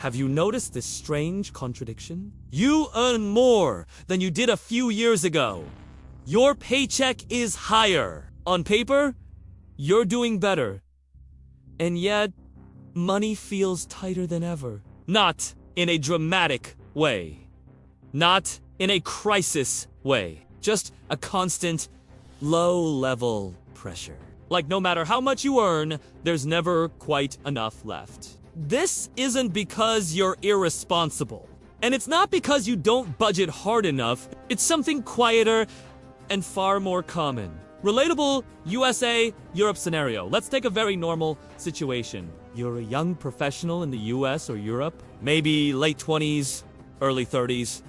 Have you noticed this strange contradiction? You earn more than you did a few years ago. Your paycheck is higher. On paper, you're doing better. And yet, money feels tighter than ever. Not in a dramatic way. Not in a crisis way. Just a constant, low-level pressure. Like no matter how much you earn, there's never quite enough left. This isn't because you're irresponsible. And it's not because you don't budget hard enough. It's something quieter and far more common. Relatable USA, Europe scenario. Let's take a very normal situation. You're a young professional in the US or Europe, maybe late 20s, early 30s.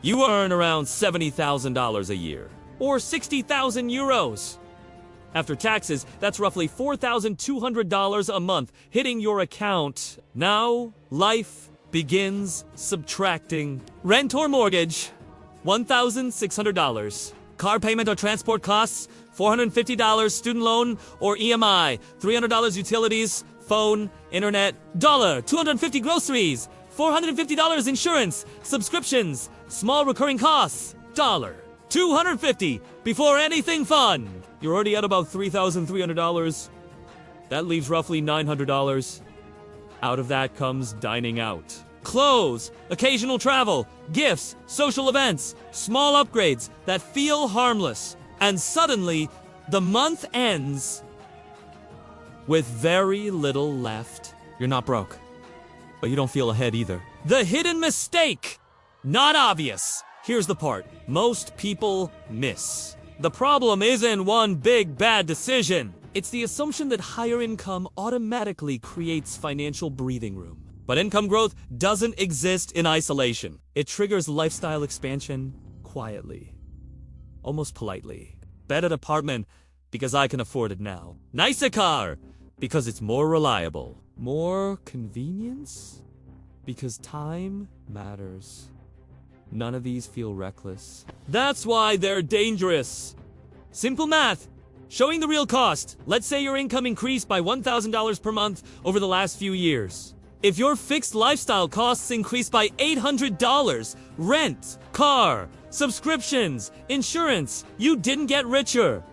You earn around $70,000 a year, or 60,000 euros. After taxes, that's roughly $4,200 a month hitting your account. Now, life begins subtracting. Rent or mortgage, $1,600. Car payment or transport costs, $450. Student loan or EMI, $300. Utilities, phone, internet, $250. Groceries, $450. Insurance, subscriptions, small recurring costs, $250 before anything fun. You're already at about $3,300. That leaves roughly $900. Out of that comes dining out. Clothes, occasional travel, gifts, social events, small upgrades that feel harmless. And suddenly, the month ends with very little left. You're not broke, but you don't feel ahead either. The hidden mistake! Not obvious. Here's the part most people miss. The problem isn't one big bad decision. It's the assumption that higher income automatically creates financial breathing room. But income growth doesn't exist in isolation. It triggers lifestyle expansion quietly, almost politely. Better apartment because I can afford it now. Nicer car because it's more reliable. More convenience because time matters. None of these feel reckless. That's why they're dangerous. Simple math. Showing the real cost. Let's say your income increased by $1,000 per month over the last few years. If your fixed lifestyle costs increased by $800, rent, car, subscriptions, insurance, you didn't get richer.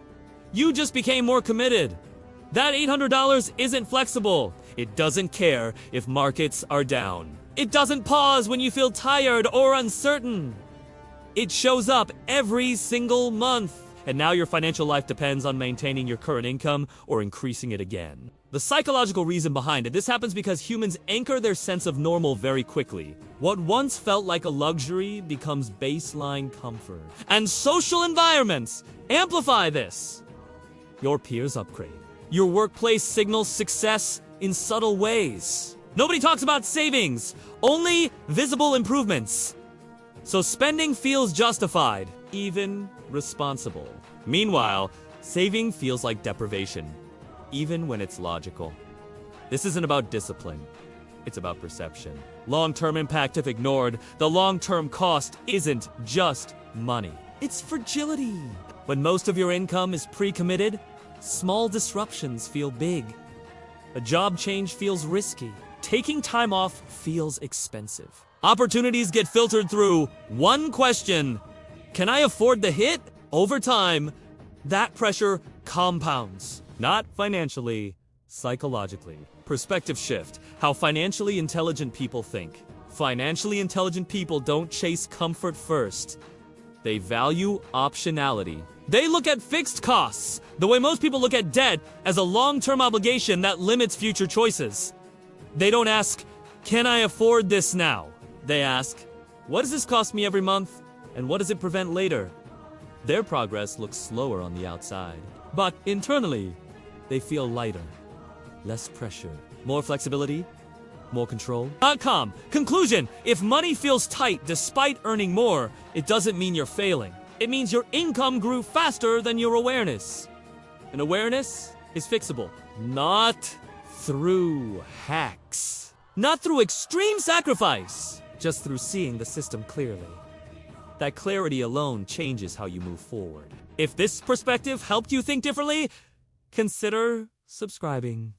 You just became more committed. That $800 isn't flexible. It doesn't care if markets are down. It doesn't pause when you feel tired or uncertain. It shows up every single month. And now your financial life depends on maintaining your current income or increasing it again. The psychological reason behind it, this happens because humans anchor their sense of normal very quickly. What once felt like a luxury becomes baseline comfort. And social environments amplify this. Your peers upgrade. Your workplace signals success in subtle ways. Nobody talks about savings, only visible improvements. So spending feels justified, even responsible. Meanwhile, saving feels like deprivation, even when it's logical. This isn't about discipline, it's about perception. Long-term impact if ignored, the long-term cost isn't just money. It's fragility. When most of your income is pre-committed, small disruptions feel big. A job change feels risky. Taking time off feels expensive. Opportunities get filtered through one question: can I afford the hit? Over time, that pressure compounds. Not financially, psychologically. Perspective shift. How financially intelligent people think. Financially intelligent people don't chase comfort first. They value optionality. They look at fixed costs, the way most people look at debt as a long-term obligation that limits future choices. They don't ask, can I afford this now? They ask, what does this cost me every month? And what does it prevent later? Their progress looks slower on the outside. But internally, they feel lighter. Less pressure. More flexibility. More control. .com. Conclusion. If money feels tight despite earning more, it doesn't mean you're failing. It means your income grew faster than your awareness. And awareness is fixable. Not through hacks. Not through extreme sacrifice. Just through seeing the system clearly. That clarity alone changes how you move forward. If this perspective helped you think differently, consider subscribing.